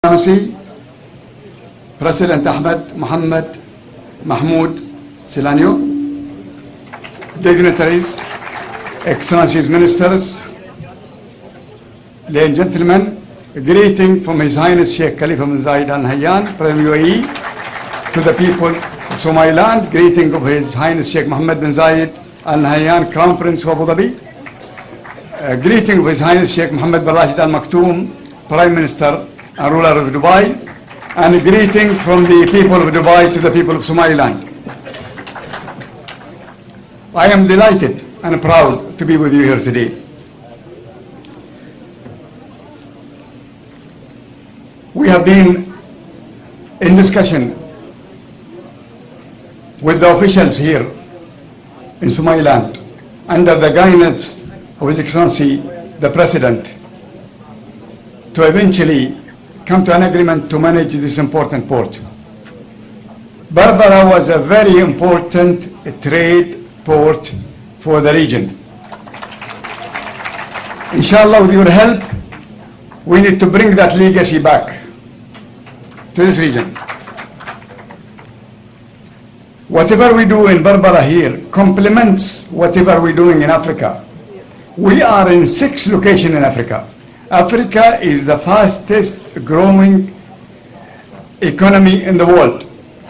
Excellency, President Ahmed Mohammed Mahmoud Silanyo, dignitaries, Excellencies, Ministers, ladies and gentlemen, a greeting from His Highness Sheikh Khalifa bin Zayed Al Nahyan, President of UAE, to the people of Somaliland, greeting of His Highness Sheikh Mohammed bin Zayed Al Nahyan, Crown Prince of Abu Dhabi, greeting of His Highness Sheikh Mohammed bin Rashid Al Maktoum, Prime Minister and ruler of Dubai, and a greeting from the people of Dubai to the people of Somaliland. I am delighted and proud to be with you here today. We have been in discussion with the officials here in Somaliland under the guidance of His Excellency the President to eventually come to an agreement to manage this important port. Berbera was a very important trade port for the region. Inshallah, with your help, we need to bring that legacy back to this region. Whatever we do in Berbera here complements whatever we're doing in Africa. We are in 6 locations in Africa. Africa is the fastest growing economy in the world.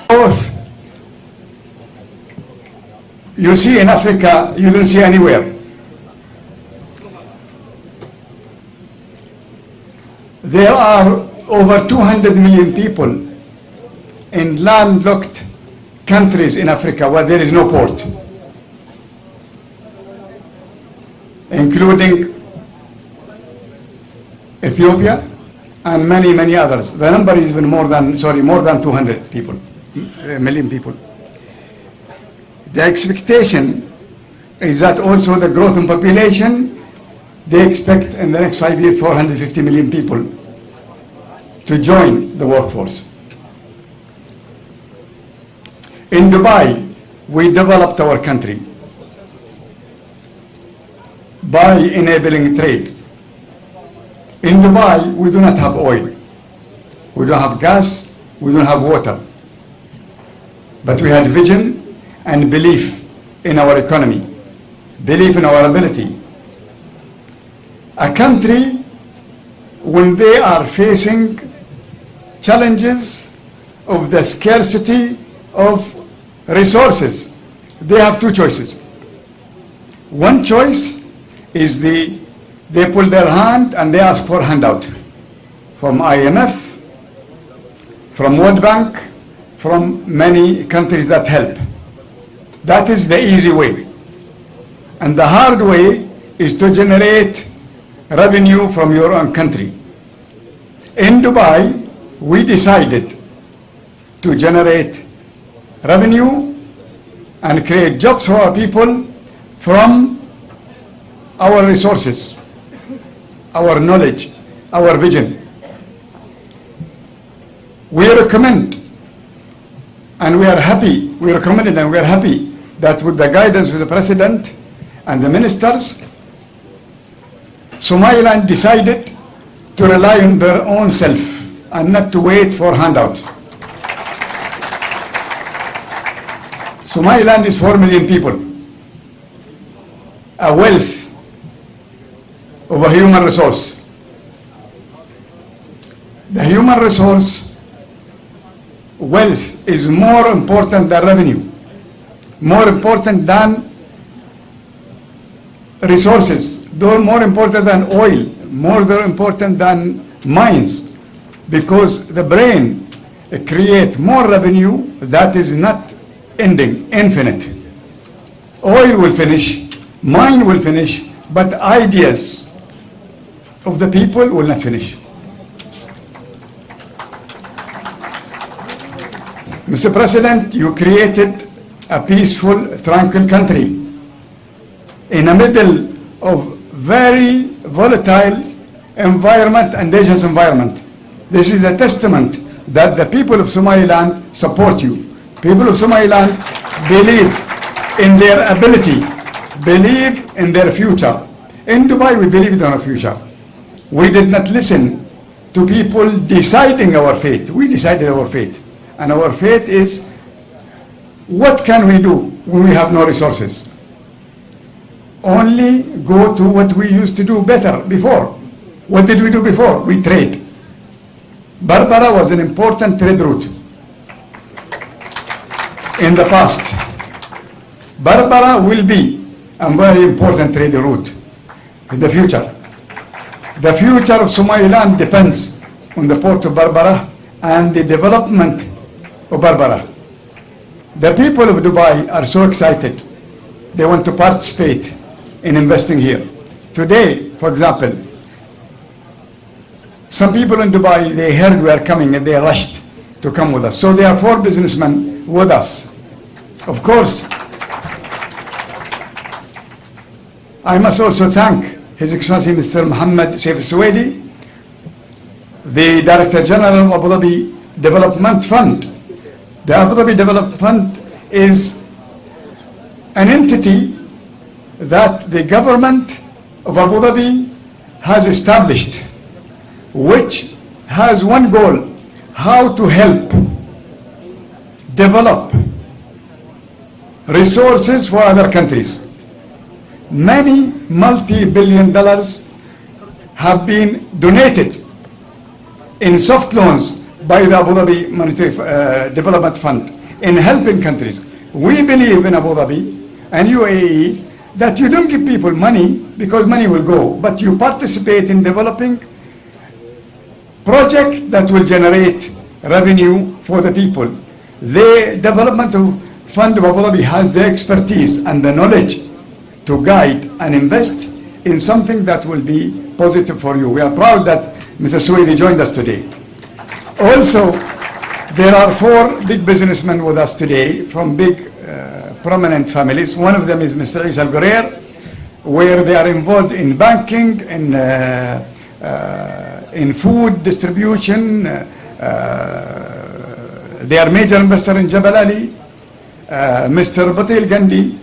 Both you see in Africa, you don't see anywhere. There are over 200 million people in landlocked countries in Africa where there is no port, including Ethiopia and many others. The number is even more than 200 people, million people. The expectation is that also the growth in population, they expect in the next 5 years 450 million people to join the workforce. In Dubai, we developed our country by enabling trade. In Dubai, we do not have oil, we don't have gas, we don't have water, but we had vision and belief in our economy, belief in our ability. A country, when they are facing challenges of the scarcity of resources, they have 2 choices. One choice is they pull their hand and they ask for handout from IMF, from World Bank, from many countries that help. That is the easy way. And the hard way is to generate revenue from your own country. In Dubai, we decided to generate revenue and create jobs for our people from our resources, our knowledge, our vision. We recommend and we are happy, we recommended and we are happy that with the guidance of the President and the Ministers, Somaliland decided to rely on their own self and not to wait for handouts. Somaliland is 4 million people, a wealth of a human resource. The human resource wealth is more important than revenue, more important than resources, though more important than oil, more important than mines, because the brain creates more revenue that is not ending, infinite. Oil will finish, mine will finish, but ideas of the people will not finish. Mr. President, you created a peaceful, tranquil country in the middle of very volatile environment and dangerous environment. This is a testament that the people of Somaliland support you. People of Somaliland believe in their ability, believe in their future. In Dubai, we believe in our future. We did not listen to people deciding our fate. We decided our fate. And our fate is, what can we do when we have no resources? Only go to what we used to do better before. What did we do before? We trade. Berbera was an important trade route in the past. Berbera will be a very important trade route in the future. The future of Somaliland depends on the port of Berbera and the development of Berbera. The people of Dubai are so excited. They want to participate in investing here. Today, for example, some people in Dubai, they heard we are coming and they rushed to come with us. So there are 4 businessmen with us. Of course, I must also thank His Excellency Mr. Mohammed Saif Suwaidi, the Director General of Abu Dhabi Development Fund. The Abu Dhabi Development Fund is an entity that the government of Abu Dhabi has established, which has one goal: how to help develop resources for other countries. Many multi-billion dollars have been donated in soft loans by the Abu Dhabi Monetary Development Fund in helping countries. We believe in Abu Dhabi and UAE that you don't give people money because money will go, but you participate in developing projects that will generate revenue for the people. The Developmental Fund of Abu Dhabi has the expertise and the knowledge to guide and invest in something that will be positive for you. We are proud that Mr. Suwaidi joined us today. Also, there are 4 big businessmen with us today from big prominent families. One of them is Mr. Isa Al-Gurer, where they are involved in banking, in food distribution. They are major investor in Jabal Ali. Mr. Batil Gandhi,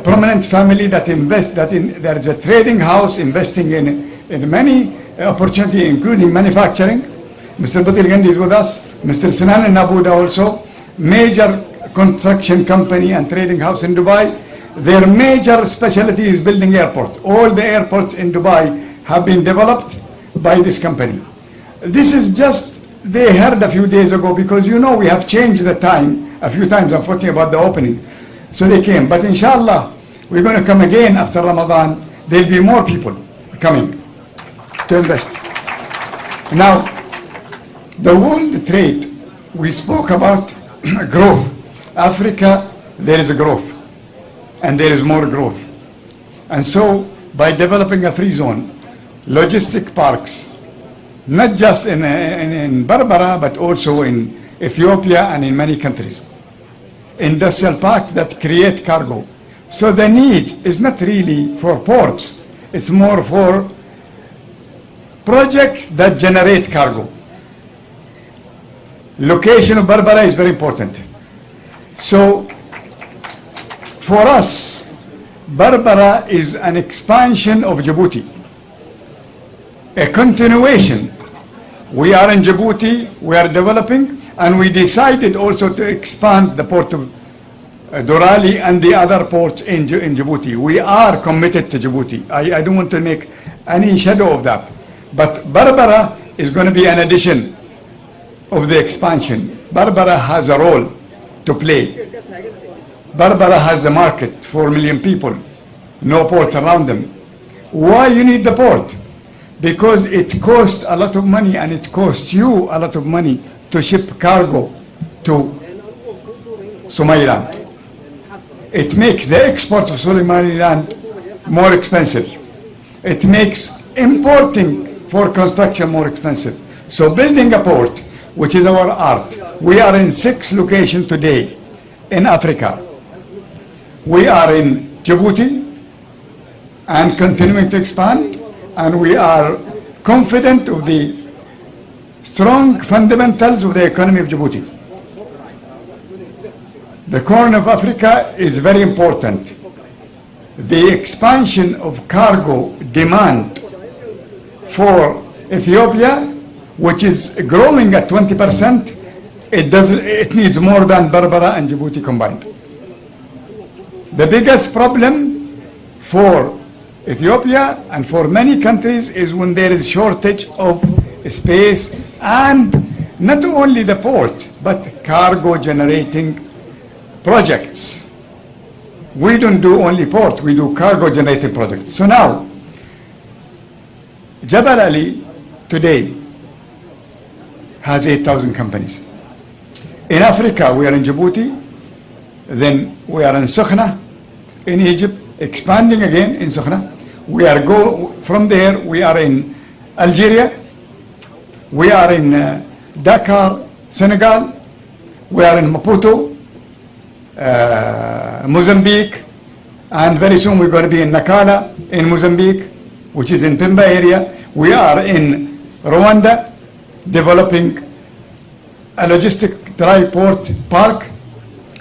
prominent family that invest, there is a trading house investing in many opportunities, including manufacturing. Mr. Batil Gandhi is with us. Mr. Sinan Nabuda also, major construction company and trading house in Dubai. Their major specialty is building airports. All the airports in Dubai have been developed by this company. This is just, they heard a few days ago, because you know we have changed the time a few times, unfortunately, about the opening. So they came. But inshallah, we're going to come again after Ramadan. There'll be more people coming to invest. Now, the world trade, we spoke about growth. Africa, there is a growth, and there is more growth. And so, by developing a free zone, logistic parks, not just in Berbera, but also in Ethiopia and in many countries. Industrial parks that create cargo. So the need is not really for ports, it's more for projects that generate cargo. Location of Berbera is very important. So for us, Berbera is an expansion of Djibouti, a continuation. We are in Djibouti, we are developing, and we decided also to expand the port of Dorali and the other ports in Djibouti. We are committed to Djibouti. I don't want to make any shadow of that. But Berbera is going to be an addition of the expansion. Berbera has a role to play. Berbera has a market, 4 million people, no ports around them. Why you need the port? Because it costs a lot of money, and it costs you a lot of money to ship cargo to Somaliland. It makes the export of Somaliland more expensive. It makes importing for construction more expensive. So building a port, which is our art, we are in 6 locations today in Africa. We are in Djibouti and continuing to expand, and we are confident of the strong fundamentals of the economy of Djibouti. The Corn of Africa is very important. The expansion of cargo demand for Ethiopia which is growing at 20%, it needs more than Berbera and Djibouti combined. The biggest problem for Ethiopia and for many countries is when there is shortage of space, and not only the port, but cargo generating projects. We don't do only port, we do cargo generating projects. So now, Jabal Ali today has 8,000 companies. In Africa, we are in Djibouti, then we are in Sokhna, in Egypt, expanding again in Sokhna. We are from there, we are in Algeria, we are in Dakar, Senegal, we are in Maputo, Mozambique, and very soon we're going to be in Nakala in Mozambique, which is in Pemba area. We are in Rwanda, developing a logistic dry port park.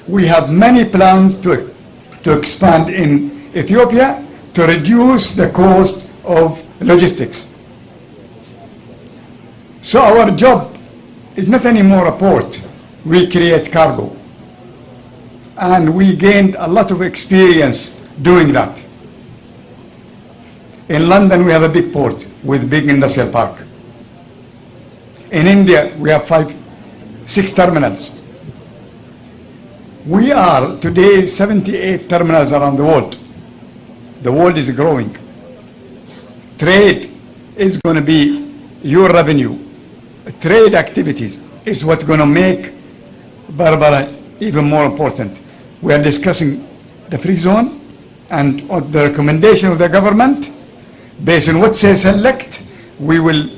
We have many plans to expand in Ethiopia to reduce the cost of logistics. So our job is not anymore a port. We create cargo. And we gained a lot of experience doing that. In London, we have a big port with big industrial park. In India, we have 6 terminals. We are today 78 terminals around the world. The world is growing. Trade is going to be your revenue. Trade activities is what's going to make Berbera even more important. We are discussing the free zone, and on the recommendation of the government, based on what they select, we will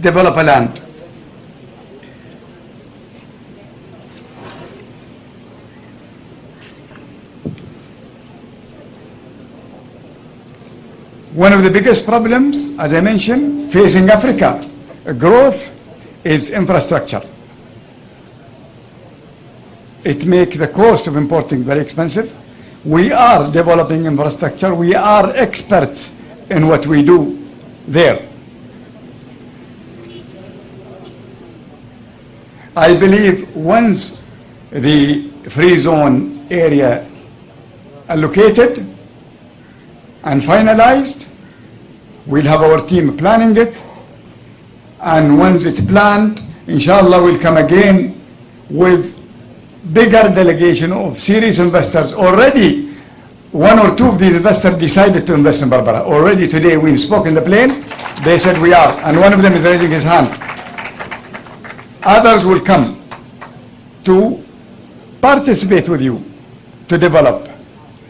develop a land. One of the biggest problems, as I mentioned, facing Africa, growth is infrastructure. It makes the cost of importing very expensive. We are developing infrastructure. We are experts in what we do there. I believe once the free zone area allocated and finalized, we'll have our team planning it, and once it's planned, inshallah, we'll come again with bigger delegation of serious investors. Already, 1 or 2 of these investors decided to invest in Berbera. Already today, we spoke in the plane, they said we are, and one of them is raising his hand. Others will come to participate with you to develop.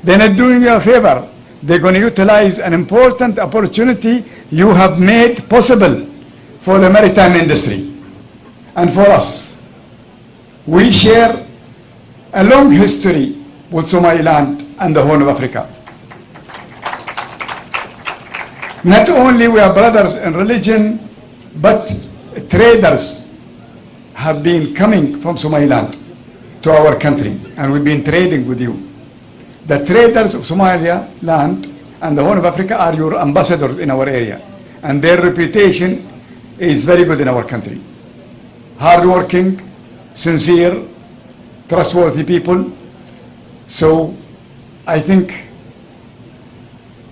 They're not doing you a favor. They're going to utilize an important opportunity you have made possible for the maritime industry and for us. We share a long history with Somaliland and the Horn of Africa. Not only we are brothers in religion, but traders have been coming from Somaliland to our country, and we've been trading with you. The traders of Somalia land and the Horn of Africa are your ambassadors in our area, and their reputation is very good in our country. Hardworking, sincere, trustworthy people. So I think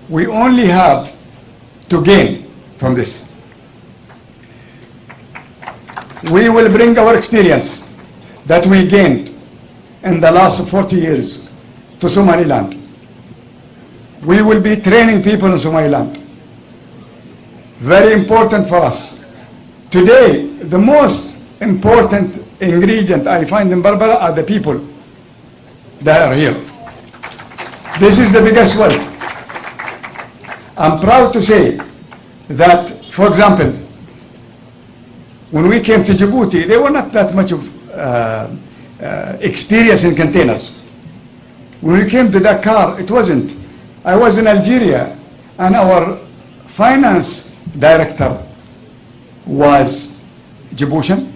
we only have to gain from this. We will bring our experience that we gained in the last 40 years to Somaliland. We will be training people in Somaliland. Very important for us. Today, the most important ingredient I find in Berbera are the people that are here. This is the biggest wealth. I'm proud to say that, for example, when we came to Djibouti, there were not that much of experience in containers. When we came to Dakar, it wasn't. I was in Algeria, and our finance director was Djiboutian,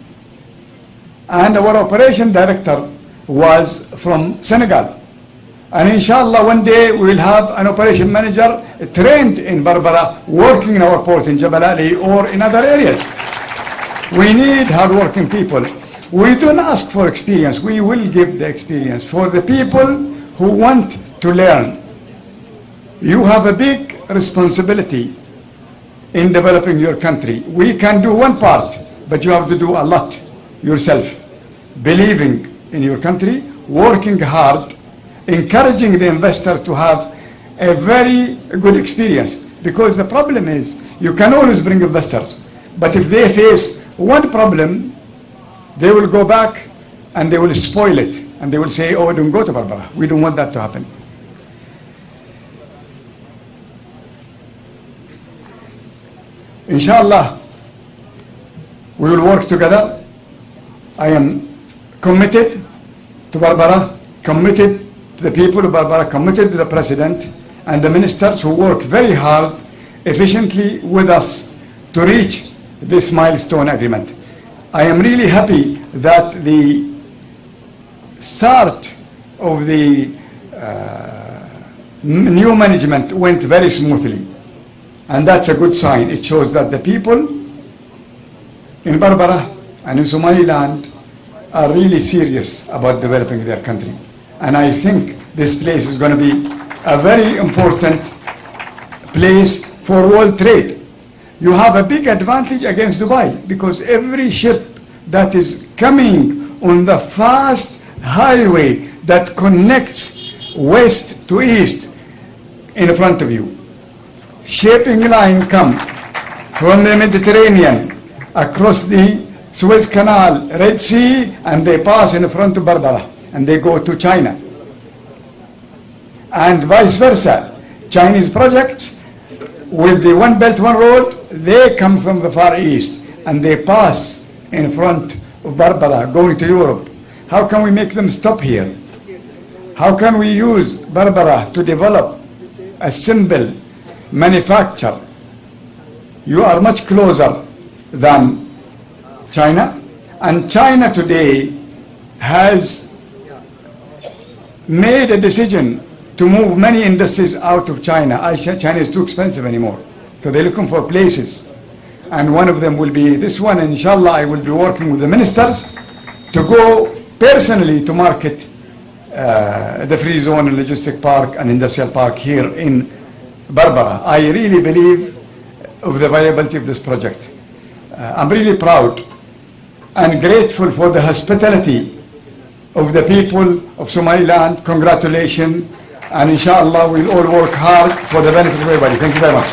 and our operation director was from Senegal. And inshallah, one day we will have an operation manager trained in Berbera, working in our port in Jabal Ali or in other areas. We need hardworking people. We don't ask for experience. We will give the experience for the people who want to learn. You have a big responsibility in developing your country. We can do one part, but you have to do a lot yourself. Believing in your country, working hard, encouraging the investor to have a very good experience. Because the problem is, you can always bring investors, but if they face one problem, they will go back and they will spoil it. And they will say, oh, don't go to Barbara. We don't want that to happen. Inshallah, we will work together. I am committed to Barbara, committed to the people of Barbara, committed to the President and the ministers who work very hard, efficiently with us to reach this milestone agreement. I am really happy that the start of the new management went very smoothly. And that's a good sign. It shows that the people in Barbara and in Somaliland are really serious about developing their country. And I think this place is going to be a very important place for world trade. You have a big advantage against Dubai because every ship that is coming on the fast highway that connects west to east in front of you. Shipping line come from the Mediterranean across the Suez Canal, Red Sea, and they pass in front of Barbara and they go to China. And vice versa. Chinese projects with the One Belt, One Road, they come from the Far East and they pass in front of Barbara going to Europe. How can we make them stop here? How can we use Barbara to develop a simple manufacture? You are much closer than China, and China today has made a decision to move many industries out of China. China is too expensive anymore, so they're looking for places, and one of them will be this one. And inshallah, I will be working with the ministers to go personally to market the free zone and logistic park and industrial park here in Barbara. I really believe of the viability of this project. I'm really proud and grateful for the hospitality of the people of Somaliland. Congratulations, and inshallah we'll all work hard for the benefit of everybody. Thank you very much.